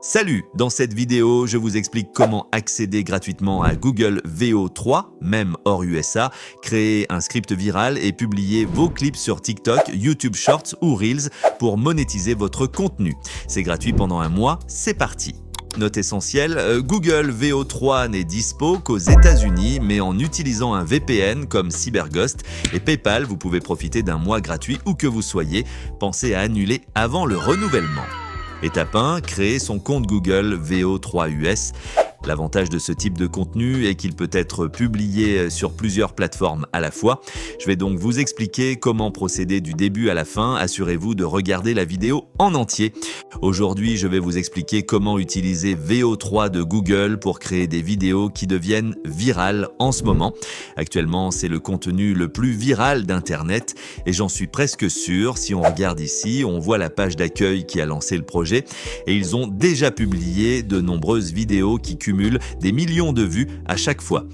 Salut! Dans cette vidéo, je vous explique comment accéder gratuitement à Google VO3, même hors USA, créer un script viral et publier vos clips sur TikTok, YouTube Shorts ou Reels pour monétiser votre contenu. C'est gratuit pendant un mois, c'est parti! Note essentielle, Google VO3 n'est dispo qu'aux États-Unis, mais en utilisant un VPN comme CyberGhost et PayPal, vous pouvez profiter d'un mois gratuit où que vous soyez. Pensez à annuler avant le renouvellement. Étape 1, créer son compte Google VO3 US. L'avantage de ce type de contenu est qu'il peut être publié sur plusieurs plateformes à la fois. Je vais donc vous expliquer comment procéder du début à la fin. Assurez-vous de regarder la vidéo en entier. Aujourd'hui, je vais vous expliquer comment utiliser VO3 de Google pour créer des vidéos qui deviennent virales en ce moment. Actuellement, c'est le contenu le plus viral d'Internet et j'en suis presque sûr. Si on regarde ici, on voit la page d'accueil qui a lancé le projet et ils ont déjà publié de nombreuses vidéos qui cumulent des millions de vues à chaque fois.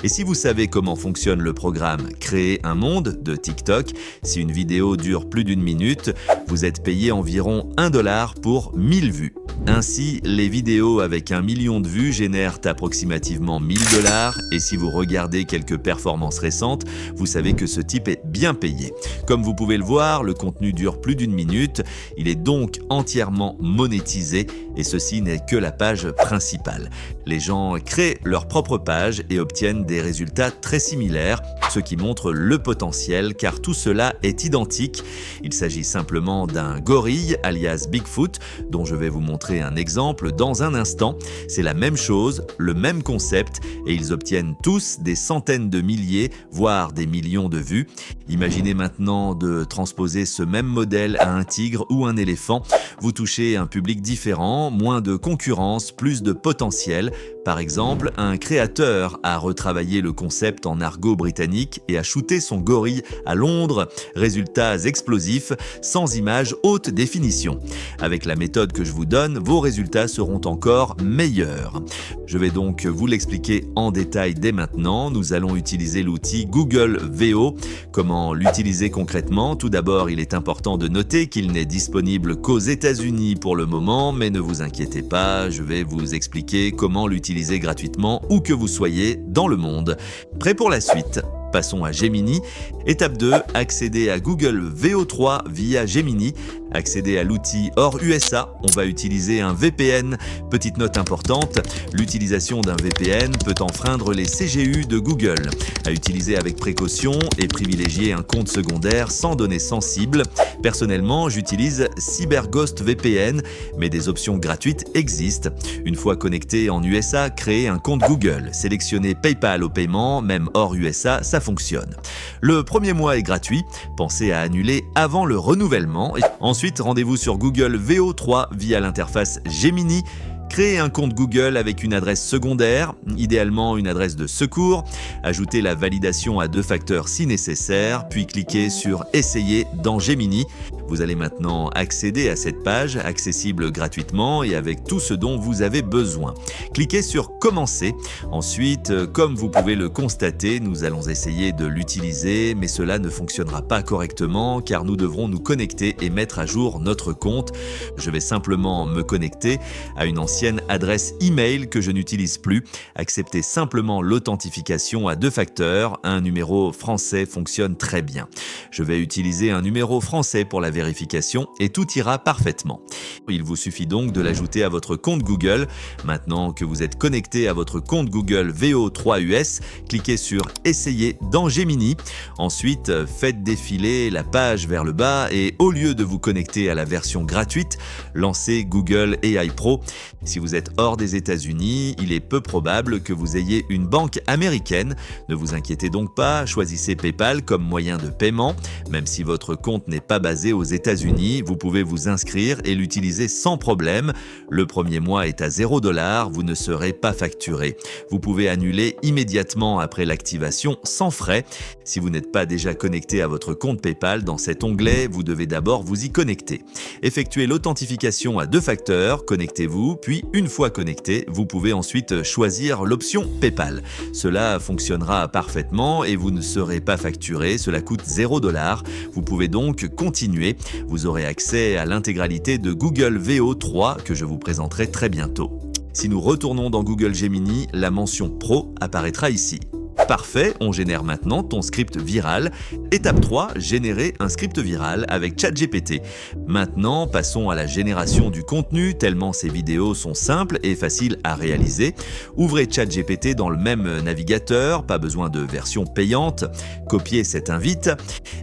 Et si vous savez comment fonctionne le programme Créer un monde de TikTok, si une vidéo dure plus d'une minute, vous êtes payé environ $1 pour 1000 vues. Ainsi, les vidéos avec 1 million de vues génèrent approximativement $1000 et si vous regardez quelques performances récentes, vous savez que ce type est bien payé. Comme vous pouvez le voir, le contenu dure plus d'une minute, il est donc entièrement monétisé et ceci n'est que la page principale. Les gens créent leur propre page et obtiennent des résultats très similaires, ce qui montre le potentiel car tout cela est identique. Il s'agit simplement d'un gorille alias Bigfoot dont je vais vous montrer un exemple dans un instant. C'est la même chose, le même concept et ils obtiennent tous des centaines de milliers, voire des millions de vues. Imaginez maintenant de transposer ce même modèle à un tigre ou un éléphant. Vous touchez un public différent, moins de concurrence, plus de potentiel. Par exemple, un créateur a retravaillé le concept en argot britannique et a shooté son gorille à Londres. Résultats explosifs, sans images haute définition. Avec la méthode que je vous donne, vos résultats seront encore meilleurs. Je vais donc vous l'expliquer en détail dès maintenant. Nous allons utiliser l'outil Google VO. Comment l'utiliser concrètement? Tout d'abord, il est important de noter qu'il n'est disponible qu'aux États-Unis pour le moment, mais ne vous inquiétez pas, je vais vous expliquer comment l'utiliser gratuitement où que vous soyez dans le monde. Prêt pour la suite? Passons à Gemini. Étape 2, accéder à Google VO3 via Gemini. Accéder à l'outil hors USA, on va utiliser un VPN. Petite note importante, l'utilisation d'un VPN peut enfreindre les CGU de Google. À utiliser avec précaution et privilégier un compte secondaire sans données sensibles. Personnellement, j'utilise CyberGhost VPN, mais des options gratuites existent. Une fois connecté en USA, créez un compte Google. Sélectionnez PayPal au paiement, même hors USA, ça fonctionne. Le premier mois est gratuit, pensez à annuler avant le renouvellement. Ensuite, rendez-vous sur Google VO3 via l'interface Gemini. Créez un compte Google avec une adresse secondaire, idéalement une adresse de secours. Ajoutez la validation à 2 facteurs si nécessaire, puis cliquez sur Essayer dans Gemini. Vous allez maintenant accéder à cette page, accessible gratuitement et avec tout ce dont vous avez besoin. Cliquez sur Commencer. Ensuite, comme vous pouvez le constater, nous allons essayer de l'utiliser, mais cela ne fonctionnera pas correctement car nous devrons nous connecter et mettre à jour notre compte. Je vais simplement me connecter à une ancienne adresse email que je n'utilise plus. Acceptez simplement l'authentification à 2 facteurs. Un numéro français fonctionne très bien. Je vais utiliser un numéro français pour la vérification et tout ira parfaitement. Il vous suffit donc de l'ajouter à votre compte Google. Maintenant que vous êtes connecté à votre compte Google VO3 US, cliquez sur Essayer dans Gemini. Ensuite, faites défiler la page vers le bas et au lieu de vous connecter à la version gratuite, lancez Google AI Pro. Si vous êtes hors des États-Unis, il est peu probable que vous ayez une banque américaine. Ne vous inquiétez donc pas, choisissez PayPal comme moyen de paiement. Même si votre compte n'est pas basé aux États-Unis, vous pouvez vous inscrire et l'utiliser sans problème. Le premier mois est à $0, vous ne serez pas facturé. Vous pouvez annuler immédiatement après l'activation sans frais. Si vous n'êtes pas déjà connecté à votre compte PayPal, dans cet onglet, vous devez d'abord vous y connecter. Effectuez l'authentification à 2 facteurs, connectez-vous, puis une fois connecté, vous pouvez ensuite choisir l'option PayPal. Cela fonctionnera parfaitement et vous ne serez pas facturé, cela coûte $0. Vous pouvez donc continuer créer, vous aurez accès à l'intégralité de Google VO3 que je vous présenterai très bientôt. Si nous retournons dans Google Gemini, la mention Pro apparaîtra ici. Parfait, on génère maintenant ton script viral. Étape 3, générer un script viral avec ChatGPT. Maintenant, passons à la génération du contenu, tellement ces vidéos sont simples et faciles à réaliser. Ouvrez ChatGPT dans le même navigateur, pas besoin de version payante. Copiez cette invite.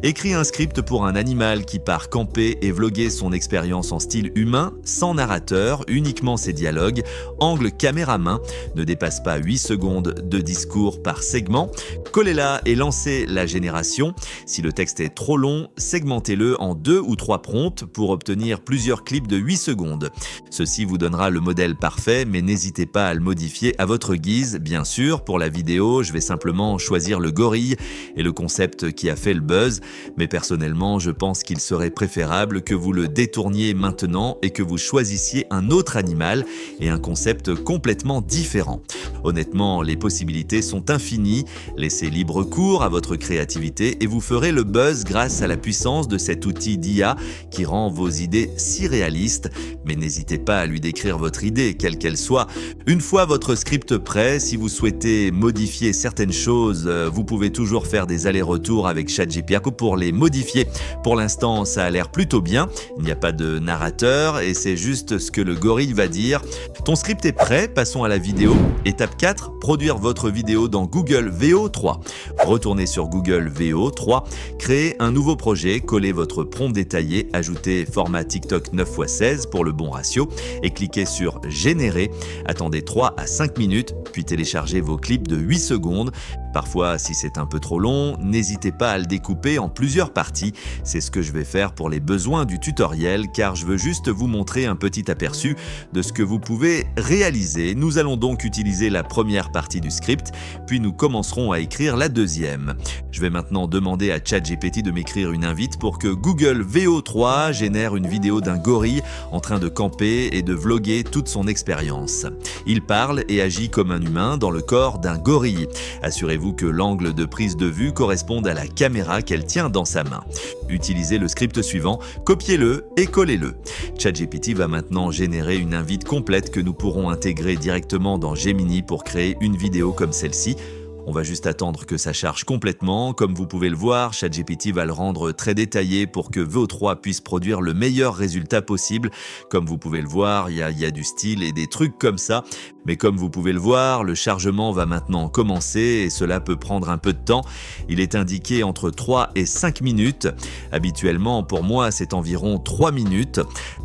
Écris un script pour un animal qui part camper et vloguer son expérience en style humain, sans narrateur, uniquement ses dialogues, angle caméra main, ne dépasse pas 8 secondes de discours par segment. Collez-la et lancez la génération. Si le texte est trop long, segmentez-le en 2 ou 3 prompts pour obtenir plusieurs clips de 8 secondes. Ceci vous donnera le modèle parfait, mais n'hésitez pas à le modifier à votre guise. Bien sûr, pour la vidéo, je vais simplement choisir le gorille et le concept qui a fait le buzz, mais personnellement, je pense qu'il serait préférable que vous le détourniez maintenant et que vous choisissiez un autre animal et un concept complètement différent. Honnêtement, les possibilités sont infinies. Laissez libre cours à votre créativité et vous ferez le buzz grâce à la puissance de cet outil d'IA qui rend vos idées si réalistes. Mais n'hésitez pas à lui décrire votre idée, quelle qu'elle soit. Une fois votre script prêt, si vous souhaitez modifier certaines choses, vous pouvez toujours faire des allers-retours avec ChatGPT pour les modifier. Pour l'instant, ça a l'air plutôt bien. Il n'y a pas de narrateur et c'est juste ce que le gorille va dire. Ton script est prêt, passons à la vidéo. Étape 4, produire votre vidéo dans Google VO3. Retournez sur Google VO3, créez un nouveau projet, collez votre prompt détaillé, ajoutez format TikTok 9x16 pour le bon ratio et cliquez sur Générer. Attendez 3 à 5 minutes, puis téléchargez vos clips de 8 secondes. Parfois, si c'est un peu trop long, n'hésitez pas à le découper en plusieurs parties. C'est ce que je vais faire pour les besoins du tutoriel car je veux juste vous montrer un petit aperçu de ce que vous pouvez réaliser. Nous allons donc utiliser la première partie du script, puis nous commencerons à écrire la deuxième. Je vais maintenant demander à ChatGPT de m'écrire une invite pour que Google VO3 génère une vidéo d'un gorille en train de camper et de vloguer toute son expérience. Il parle et agit comme un humain dans le corps d'un gorille. Assurez-vous que l'angle de prise de vue corresponde à la caméra qu'elle tient dans sa main. Utilisez le script suivant, copiez-le et collez-le. ChatGPT va maintenant générer une invite complète que nous pourrons intégrer directement dans Gemini pour créer une vidéo comme celle-ci. On va juste attendre que ça charge complètement. Comme vous pouvez le voir, ChatGPT va le rendre très détaillé pour que VO3 puisse produire le meilleur résultat possible. Comme vous pouvez le voir, il y a du style et des trucs comme ça. Mais comme vous pouvez le voir, le chargement va maintenant commencer et cela peut prendre un peu de temps. Il est indiqué entre 3 et 5 minutes. Habituellement, pour moi, c'est environ 3 minutes.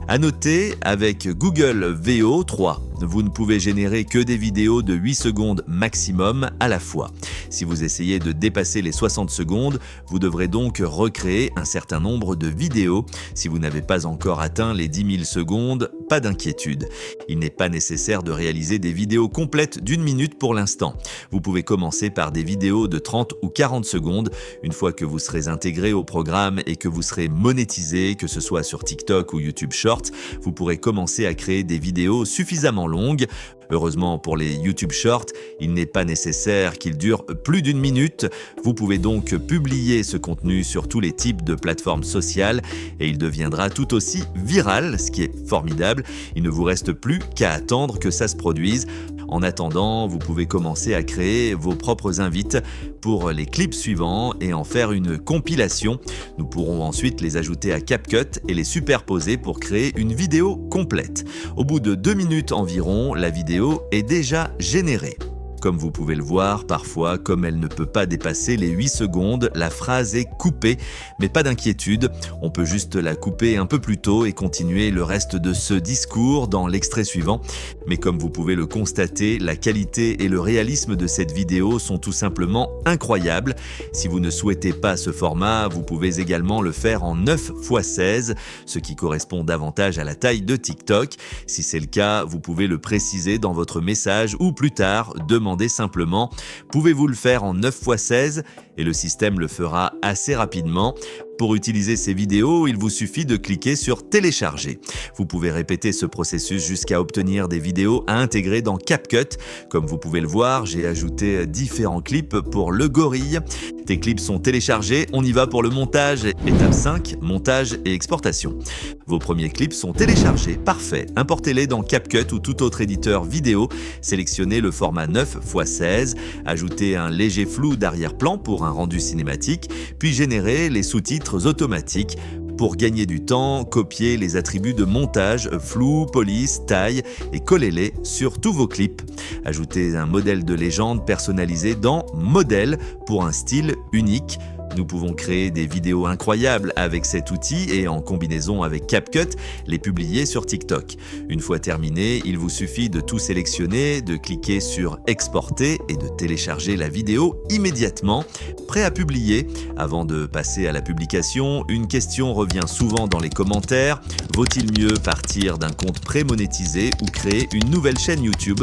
À noter, avec Google VO3, vous ne pouvez générer que des vidéos de 8 secondes maximum à la fois. Si vous essayez de dépasser les 60 secondes, vous devrez donc recréer un certain nombre de vidéos. Si vous n'avez pas encore atteint les 10 000 secondes, pas d'inquiétude. Il n'est pas nécessaire de réaliser des vidéos complètes d'1 minute pour l'instant. Vous pouvez commencer par des vidéos de 30 ou 40 secondes. Une fois que vous serez intégré au programme et que vous serez monétisé, que ce soit sur TikTok ou YouTube Shorts, vous pourrez commencer à créer des vidéos suffisamment longues. Heureusement pour les YouTube Shorts, il n'est pas nécessaire qu'ils durent plus d'1 minute. Vous pouvez donc publier ce contenu sur tous les types de plateformes sociales et il deviendra tout aussi viral, ce qui est formidable. Il ne vous reste plus qu'à attendre que ça se produise. En attendant, vous pouvez commencer à créer vos propres invites pour les clips suivants et en faire une compilation. Nous pourrons ensuite les ajouter à CapCut et les superposer pour créer une vidéo complète. Au bout de 2 minutes environ, la vidéo est déjà générée. Comme vous pouvez le voir, parfois, comme elle ne peut pas dépasser les 8 secondes, la phrase est coupée, mais pas d'inquiétude, on peut juste la couper un peu plus tôt et continuer le reste de ce discours dans l'extrait suivant. Mais comme vous pouvez le constater, la qualité et le réalisme de cette vidéo sont tout simplement incroyables. Si vous ne souhaitez pas ce format, vous pouvez également le faire en 9x16, ce qui correspond davantage à la taille de TikTok. Si c'est le cas, vous pouvez le préciser dans votre message ou plus tard, demandez simplement « Pouvez-vous le faire en 9x16 ?» et le système le fera assez rapidement. Pour utiliser ces vidéos, il vous suffit de cliquer sur Télécharger. Vous pouvez répéter ce processus jusqu'à obtenir des vidéos à intégrer dans CapCut. Comme vous pouvez le voir, j'ai ajouté différents clips pour le gorille. Tes clips sont téléchargés, on y va pour le montage. Étape 5, montage et exportation. Vos premiers clips sont téléchargés, parfait. Importez-les dans CapCut ou tout autre éditeur vidéo. Sélectionnez le format 9x16, ajoutez un léger flou d'arrière-plan pour un rendu cinématique, puis générez les sous-titres automatiques. Pour gagner du temps, copiez les attributs de montage, flou, police, taille et collez-les sur tous vos clips. Ajoutez un modèle de légende personnalisé dans Modèle pour un style unique. Nous pouvons créer des vidéos incroyables avec cet outil et en combinaison avec CapCut, les publier sur TikTok. Une fois terminé, il vous suffit de tout sélectionner, de cliquer sur Exporter et de télécharger la vidéo immédiatement. Prêt à publier? Avant de passer à la publication, une question revient souvent dans les commentaires. Vaut-il mieux partir d'un compte pré-monétisé ou créer une nouvelle chaîne YouTube?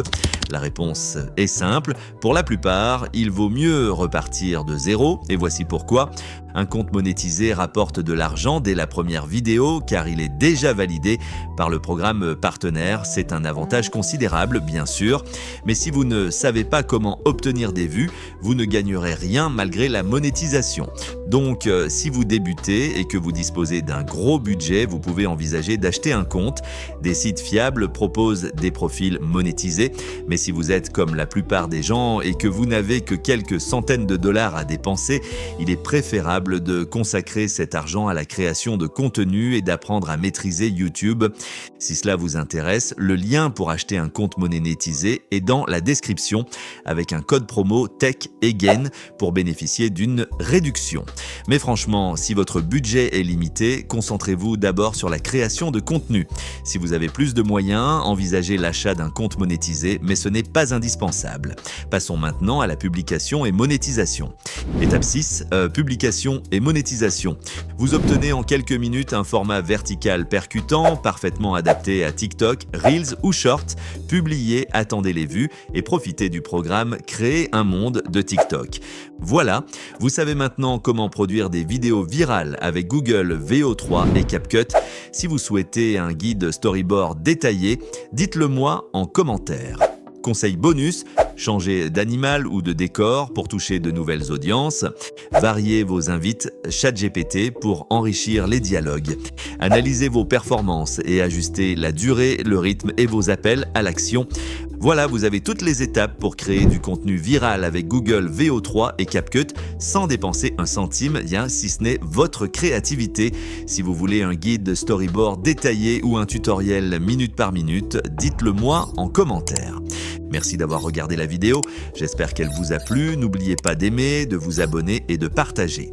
La réponse est simple. Pour la plupart, il vaut mieux repartir de zéro et voici pourquoi. Un compte monétisé rapporte de l'argent dès la première vidéo car il est déjà validé par le programme partenaire. C'est un avantage considérable, bien sûr. Mais si vous ne savez pas comment obtenir des vues, vous ne gagnerez rien malgré la monétisation. Donc, si vous débutez et que vous disposez d'un gros budget, vous pouvez envisager d'acheter un compte. Des sites fiables proposent des profils monétisés. Mais si vous êtes comme la plupart des gens et que vous n'avez que quelques centaines de dollars à dépenser, il est préférable de consacrer cet argent à la création de contenu et d'apprendre à maîtriser YouTube. Si cela vous intéresse, le lien pour acheter un compte monétisé est dans la description avec un code promo TechEgain pour bénéficier d'une réduction. Mais franchement, si votre budget est limité, concentrez-vous d'abord sur la création de contenu. Si vous avez plus de moyens, envisagez l'achat d'un compte monétisé, mais ce n'est pas indispensable. Passons maintenant à la publication et monétisation. Étape 6, publication et monétisation. Vous obtenez en quelques minutes un format vertical percutant, parfaitement adapté à TikTok, Reels ou Shorts. Publiez, attendez les vues et profitez du programme Créer un monde de TikTok. Voilà, vous savez maintenant comment produire des vidéos virales avec Google VO3 et CapCut. Si vous souhaitez un guide storyboard détaillé, dites-le moi en commentaire. Conseil bonus, changez d'animal ou de décor pour toucher de nouvelles audiences. Variez vos invites ChatGPT pour enrichir les dialogues. Analysez vos performances et ajustez la durée, le rythme et vos appels à l'action. Voilà, vous avez toutes les étapes pour créer du contenu viral avec Google VO3 et CapCut sans dépenser un centime, si ce n'est votre créativité. Si vous voulez un guide storyboard détaillé ou un tutoriel minute par minute, dites-le moi en commentaire. Merci d'avoir regardé la vidéo, j'espère qu'elle vous a plu. N'oubliez pas d'aimer, de vous abonner et de partager.